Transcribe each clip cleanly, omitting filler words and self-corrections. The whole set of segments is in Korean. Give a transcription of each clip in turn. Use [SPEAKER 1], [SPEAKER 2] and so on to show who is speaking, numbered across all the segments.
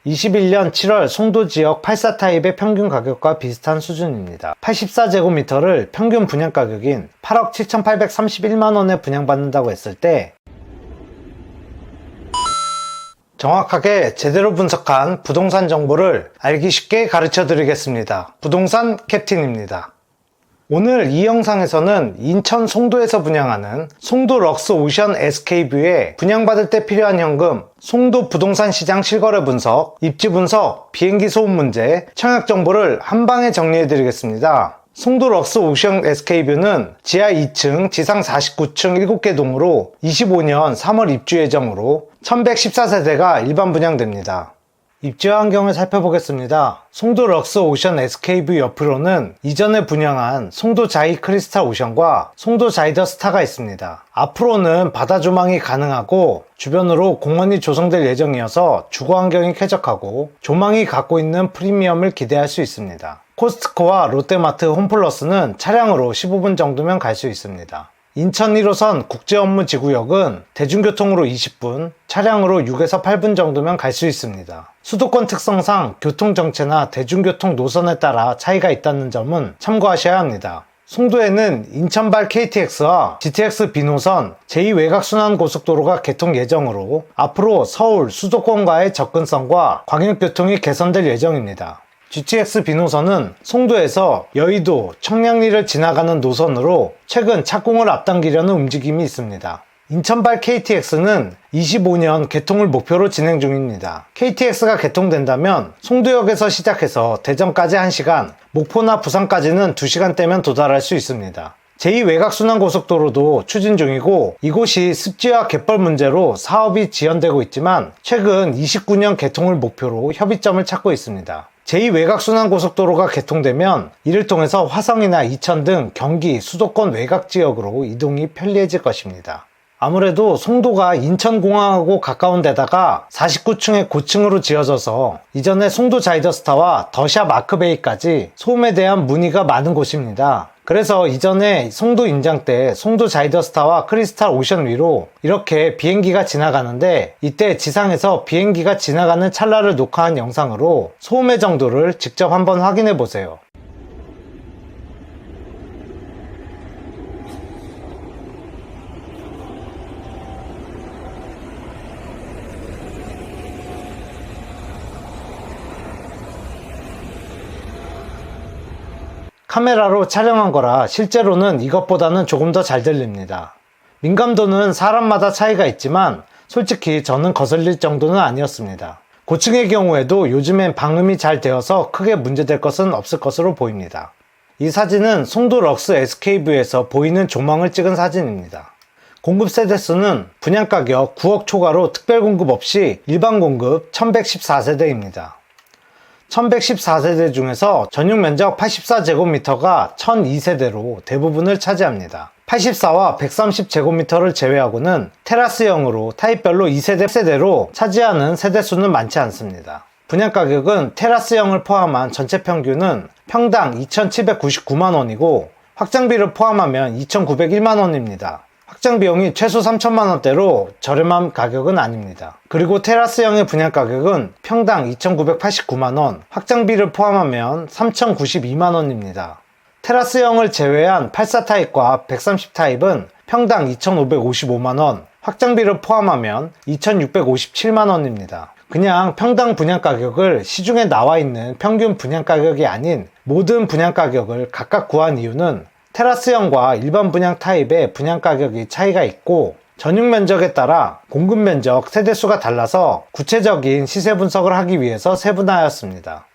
[SPEAKER 1] 21년 7월 송도 지역 84 타입의 평균 가격과 비슷한 수준입니다. 84제곱미터를 평균 분양 가격인 8억 7,831만원에 분양받는다고 했을 때 정확하게 제대로 분석한 부동산 정보를 알기 쉽게 가르쳐 드리겠습니다. 부동산 캡틴입니다. 오늘 이 영상에서는 인천 송도에서 분양하는 송도 럭스 오션 SK뷰에 분양받을 때 필요한 현금, 송도 부동산 시장 실거래 분석, 입지 분석, 비행기 소음 문제, 청약 정보를 한 방에 정리해 드리겠습니다. 송도 럭스 오션 SK뷰는 지하 2층, 지상 49층 7개 동으로 25년 3월 입주 예정으로 1114세대가 일반 분양됩니다. 입지 환경을 살펴보겠습니다. 송도 럭스 오션 SK뷰 옆으로는 이전에 분양한 송도 자이 크리스탈 오션과 송도 자이더 스타가 있습니다. 앞으로는 바다 조망이 가능하고 주변으로 공원이 조성될 예정이어서 주거 환경이 쾌적하고 조망이 갖고 있는 프리미엄을 기대할 수 있습니다. 코스트코와 롯데마트 홈플러스는 차량으로 15분 정도면 갈 수 있습니다. 인천 1호선 국제업무지구역은 대중교통으로 20분, 차량으로 6에서 8분 정도면 갈 수 있습니다. 수도권 특성상 교통정체나 대중교통 노선에 따라 차이가 있다는 점은 참고하셔야 합니다. 송도에는 인천발 KTX와 GTX B노선 제2외곽순환고속도로가 개통 예정으로 앞으로 서울 수도권과의 접근성과 광역교통이 개선될 예정입니다. GTX B노선은 송도에서 여의도, 청량리를 지나가는 노선으로 최근 착공을 앞당기려는 움직임이 있습니다. 인천발 KTX는 25년 개통을 목표로 진행 중입니다. KTX가 개통된다면 송도역에서 시작해서 대전까지 1시간, 목포나 부산까지는 2시간대면 도달할 수 있습니다. 제2외곽순환고속도로도 추진 중이고 이곳이 습지와 갯벌 문제로 사업이 지연되고 있지만 최근 29년 개통을 목표로 협의점을 찾고 있습니다. 제2외곽순환고속도로가 개통되면 이를 통해서 화성이나 이천 등 경기, 수도권 외곽지역으로 이동이 편리해질 것입니다. 아무래도 송도가 인천공항하고 가까운 데다가 49층의 고층으로 지어져서 이전에 송도 자이더스타와 더샵 아크베이까지 소음에 대한 문의가 많은 곳입니다. 그래서 이전에 송도 인장 때 송도 자이더스타와 크리스탈 오션 위로 이렇게 비행기가 지나가는데 이때 지상에서 비행기가 지나가는 찰나를 녹화한 영상으로 소음의 정도를 직접 한번 확인해 보세요. 카메라로 촬영한 거라 실제로는 이것보다는 조금 더 잘 들립니다. 민감도는 사람마다 차이가 있지만 솔직히 저는 거슬릴 정도는 아니었습니다. 고층의 경우에도 요즘엔 방음이 잘 되어서 크게 문제될 것은 없을 것으로 보입니다. 이 사진은 송도 럭스 SK뷰에서 보이는 조망을 찍은 사진입니다. 공급 세대수는 분양가격 9억 초과로 특별 공급 없이 일반 공급 1114세대입니다. 1114세대 중에서 전용 면적 84제곱미터가 1002세대로 대부분을 차지합니다. 84와 130제곱미터를 제외하고는 테라스형으로 타입별로 2세대 세대로 차지하는 세대수는 많지 않습니다. 분양가격은 테라스형을 포함한 전체 평균은 평당 2,799만원이고 확장비를 포함하면 2,901만원입니다. 확장비용이 최소 3천만원대로 저렴한 가격은 아닙니다. 그리고 테라스형의 분양가격은 평당 2,989만원, 확장비를 포함하면 3,092만원입니다. 테라스형을 제외한 84 타입과 130 타입은 평당 2,555만원, 확장비를 포함하면 2,657만원입니다. 그냥 평당 분양가격을 시중에 나와있는 평균 분양가격이 아닌 모든 분양가격을 각각 구한 이유는 테라스형과 일반 분양 타입의 분양가격이 차이가 있고 전용 면적에 따라 공급 면적, 세대수가 달라서 구체적인 시세 분석을 하기 위해서 세분화하였습니다.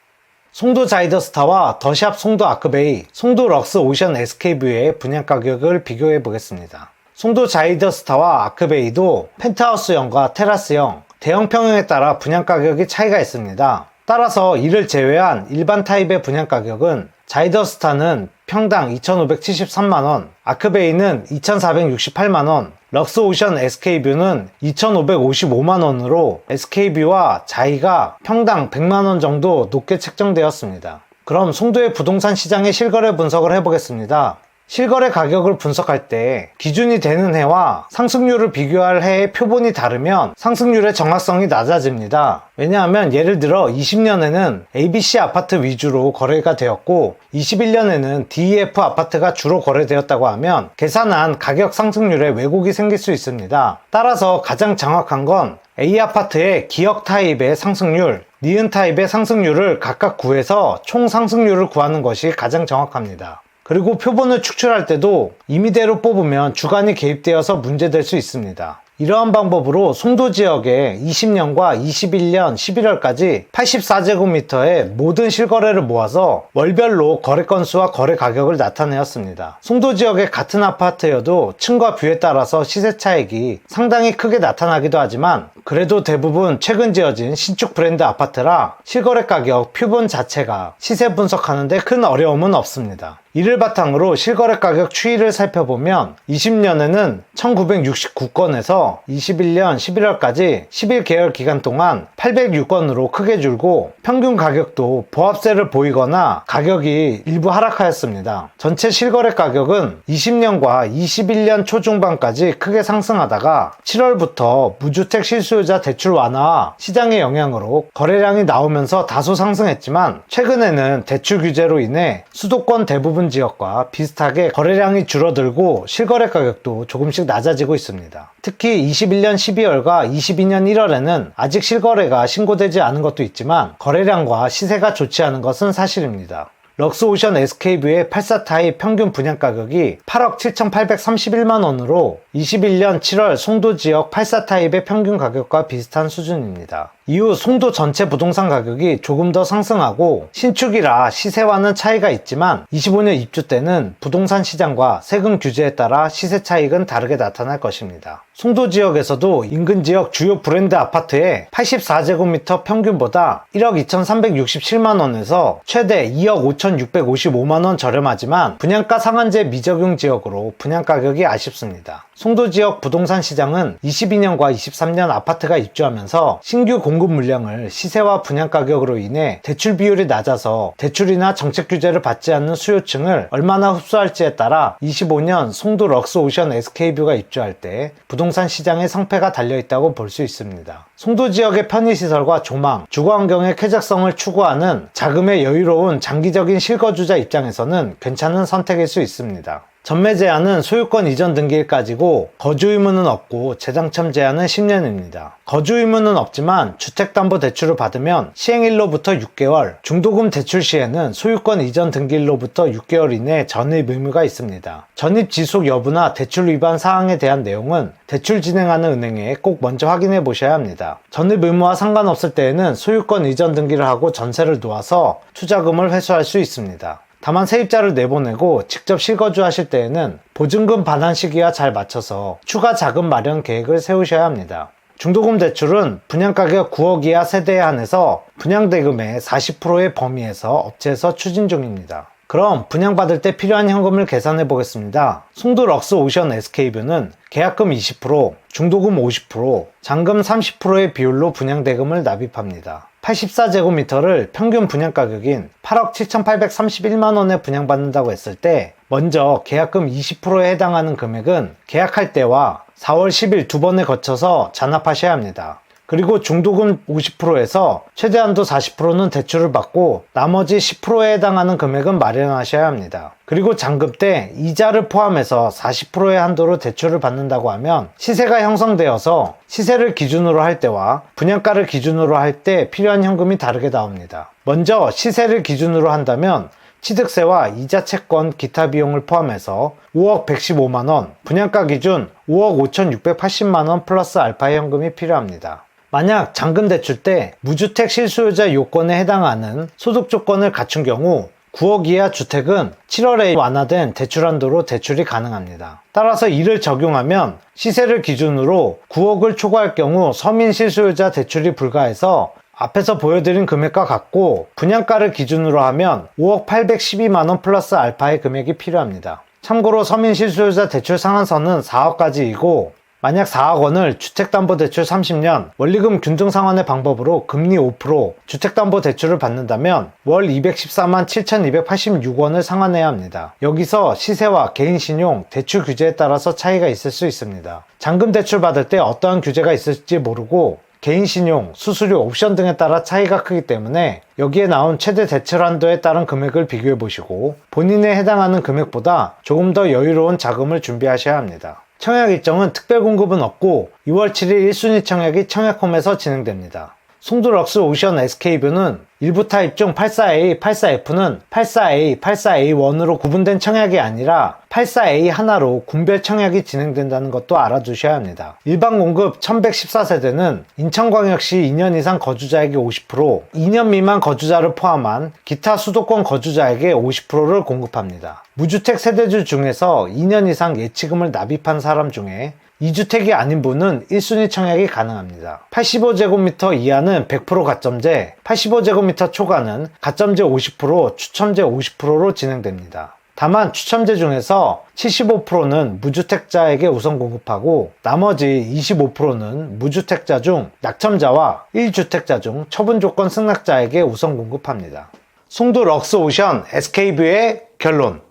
[SPEAKER 1] 송도 자이더스타와 더샵 송도 아크베이, 송도 럭스 오션 SK뷰의 분양가격을 비교해 보겠습니다. 송도 자이더스타와 아크베이도 펜트하우스형과 테라스형, 대형 평형에 따라 분양가격이 차이가 있습니다. 따라서 이를 제외한 일반 타입의 분양가격은 자이더스타는 평당 2,573만원, 아크베이는 2,468만원, 럭스오션 SK뷰는 2,555만원으로 SK뷰와 자이가 평당 100만원 정도 높게 책정되었습니다. 그럼 송도의 부동산 시장의 실거래 분석을 해보겠습니다. 실거래 가격을 분석할 때 기준이 되는 해와 상승률을 비교할 해의 표본이 다르면 상승률의 정확성이 낮아집니다. 왜냐하면 예를 들어 20년에는 ABC 아파트 위주로 거래가 되었고 21년에는 DEF 아파트가 주로 거래되었다고 하면 계산한 가격 상승률에 왜곡이 생길 수 있습니다. 따라서 가장 정확한 건 A 아파트의 기역 타입의 상승률, 니은 타입의 상승률을 각각 구해서 총 상승률을 구하는 것이 가장 정확합니다. 그리고 표본을 축출할 때도 임의대로 뽑으면 주간이 개입되어서 문제될 수 있습니다. 이러한 방법으로 송도 지역의 20년과 21년 11월까지 84제곱미터의 모든 실거래를 모아서 월별로 거래 건수와 거래 가격을 나타내었습니다. 송도 지역의 같은 아파트여도 층과 뷰에 따라서 시세 차익이 상당히 크게 나타나기도 하지만 그래도 대부분 최근 지어진 신축 브랜드 아파트라 실거래 가격 표본 자체가 시세 분석하는데 큰 어려움은 없습니다. 이를 바탕으로 실거래 가격 추이를 살펴보면 20년에는 1969건에서 21년 11월까지 11개월 기간 동안 806건으로 크게 줄고 평균 가격도 보합세를 보이거나 가격이 일부 하락하였습니다. 전체 실거래 가격은 20년과 21년 초중반까지 크게 상승하다가 7월부터 무주택 실수요자 대출 완화와 시장의 영향으로 거래량이 나오면서 다소 상승했지만 최근에는 대출 규제로 인해 수도권 대부분 지역과 비슷하게 거래량이 줄어들고 실거래 가격도 조금씩 낮아지고 있습니다. 특히 21년 12월과 22년 1월에는 아직 실거래가 신고되지 않은 것도 있지만 거래량과 시세가 좋지 않은 것은 사실입니다. 럭스오션 SK뷰의 84타입 평균 분양가격이 8억 7,831만원으로 21년 7월 송도 지역 84타입의 평균 가격과 비슷한 수준입니다. 이후 송도 전체 부동산 가격이 조금 더 상승하고 신축이라 시세와는 차이가 있지만 25년 입주 때는 부동산 시장과 세금 규제에 따라 시세 차익은 다르게 나타날 것입니다. 송도 지역에서도 인근 지역 주요 브랜드 아파트의 84제곱미터 평균보다 1억 2,367만원에서 최대 2억 5,655만원 저렴하지만 분양가 상한제 미적용 지역으로 분양가격이 아쉽습니다. 송도 지역 부동산 시장은 22년과 23년 아파트가 입주하면서 신규 공급 물량을 시세와 분양가격으로 인해 대출 비율이 낮아서 대출이나 정책 규제를 받지 않는 수요층을 얼마나 흡수할지에 따라 25년 송도 럭스오션 SK뷰가 입주할 때 부동산 시장의 성패가 달려있다고 볼 수 있습니다. 송도 지역의 편의시설과 조망, 주거환경의 쾌적성을 추구하는 자금의 여유로운 장기적인 실거주자 입장에서는 괜찮은 선택일 수 있습니다. 전매 제한은 소유권 이전 등기일까지고 거주 의무는 없고 재당첨 제한은 10년입니다. 거주 의무는 없지만 주택담보대출을 받으면 시행일로부터 6개월, 중도금 대출 시에는 소유권 이전 등기일로부터 6개월 이내 전입 의무가 있습니다. 전입 지속 여부나 대출 위반 사항에 대한 내용은 대출 진행하는 은행에 꼭 먼저 확인해 보셔야 합니다. 전입 의무와 상관없을 때에는 소유권 이전 등기를 하고 전세를 놓아서 투자금을 회수할 수 있습니다. 다만 세입자를 내보내고 직접 실거주 하실 때에는 보증금 반환 시기와 잘 맞춰서 추가 자금 마련 계획을 세우셔야 합니다. 중도금 대출은 분양가격 9억 이하 세대에 한해서 분양대금의 40%의 범위에서 업체에서 추진 중입니다. 그럼 분양받을 때 필요한 현금을 계산해 보겠습니다. 송도 럭스오션 SK뷰는 계약금 20%, 중도금 50%, 잔금 30%의 비율로 분양대금을 납입합니다. 84제곱미터를 평균 분양가격인 8억 7,831만원에 분양받는다고 했을 때 먼저 계약금 20%에 해당하는 금액은 계약할 때와 4월 10일 두 번에 거쳐서 잔압하셔야 합니다. 그리고 중도금 50%에서 최대한도 40%는 대출을 받고 나머지 10%에 해당하는 금액은 마련하셔야 합니다. 그리고 잔금 때 이자를 포함해서 40%의 한도로 대출을 받는다고 하면 시세가 형성되어서 시세를 기준으로 할 때와 분양가를 기준으로 할 때 필요한 현금이 다르게 나옵니다. 먼저 시세를 기준으로 한다면 취득세와 이자 채권 기타 비용을 포함해서 5억 115만원, 분양가 기준 5억 5,680만원 플러스 알파 현금이 필요합니다. 만약 잔금 대출 때 무주택 실수요자 요건에 해당하는 소득 조건을 갖춘 경우 9억 이하 주택은 7월에 완화된 대출 한도로 대출이 가능합니다. 따라서 이를 적용하면 시세를 기준으로 9억을 초과할 경우 서민 실수요자 대출이 불가해서 앞에서 보여드린 금액과 같고 분양가를 기준으로 하면 5억 812만원 플러스 알파의 금액이 필요합니다. 참고로 서민 실수요자 대출 상한선은 4억까지이고 만약 4억 원을 주택담보대출 30년, 원리금 균등상환의 방법으로 금리 5%, 주택담보대출을 받는다면 월 214만 7,286원을 상환해야 합니다. 여기서 시세와 개인신용, 대출 규제에 따라서 차이가 있을 수 있습니다. 잔금 대출 받을 때 어떠한 규제가 있을지 모르고 개인신용, 수수료, 옵션 등에 따라 차이가 크기 때문에 여기에 나온 최대 대출 한도에 따른 금액을 비교해 보시고 본인에 해당하는 금액보다 조금 더 여유로운 자금을 준비하셔야 합니다. 청약 일정은 특별 공급은 없고 2월 7일 1순위 청약이 청약홈에서 진행됩니다. 송도 럭스 오션 SK뷰는 일부 타입 중 84A, 84F는 84A, 84A1으로 구분된 청약이 아니라 84A 하나로 군별 청약이 진행된다는 것도 알아두셔야 합니다. 일반 공급 1114세대는 인천광역시 2년 이상 거주자에게 50%, 2년 미만 거주자를 포함한 기타 수도권 거주자에게 50%를 공급합니다. 무주택 세대주 중에서 2년 이상 예치금을 납입한 사람 중에 2주택이 아닌 분은 1순위 청약이 가능합니다. 85제곱미터 이하는 100% 가점제, 85제곱미터 초과는 가점제 50%, 추첨제 50%로 진행됩니다. 다만 추첨제 중에서 75%는 무주택자에게 우선 공급하고 나머지 25%는 무주택자 중 낙첨자와 1주택자 중 처분 조건 승낙자에게 우선 공급합니다. 송도 럭스 오션 SK뷰의 결론.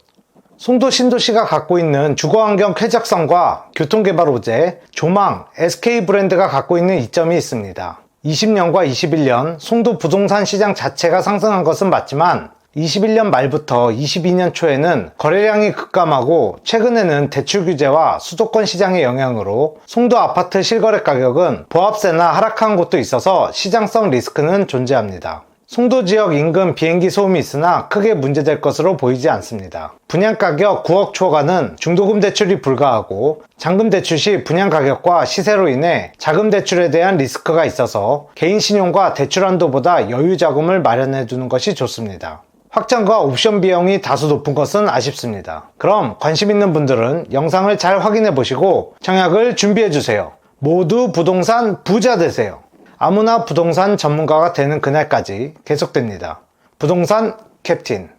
[SPEAKER 1] 송도 신도시가 갖고 있는 주거환경 쾌적성과 교통개발 호재, 조망, SK 브랜드가 갖고 있는 이점이 있습니다. 20년과 21년 송도 부동산 시장 자체가 상승한 것은 맞지만 21년 말부터 22년 초에는 거래량이 급감하고 최근에는 대출 규제와 수도권 시장의 영향으로 송도 아파트 실거래 가격은 보합세나 하락한 곳도 있어서 시장성 리스크는 존재합니다. 송도 지역 인근 비행기 소음이 있으나 크게 문제될 것으로 보이지 않습니다. 분양가격 9억 초과는 중도금 대출이 불가하고 잔금 대출 시 분양가격과 시세로 인해 자금 대출에 대한 리스크가 있어서 개인 신용과 대출 한도보다 여유 자금을 마련해 두는 것이 좋습니다. 확정과 옵션 비용이 다소 높은 것은 아쉽습니다. 그럼 관심 있는 분들은 영상을 잘 확인해 보시고 청약을 준비해 주세요. 모두 부동산 부자 되세요. 아무나 부동산 전문가가 되는 그날까지 계속됩니다. 부동산 캡틴.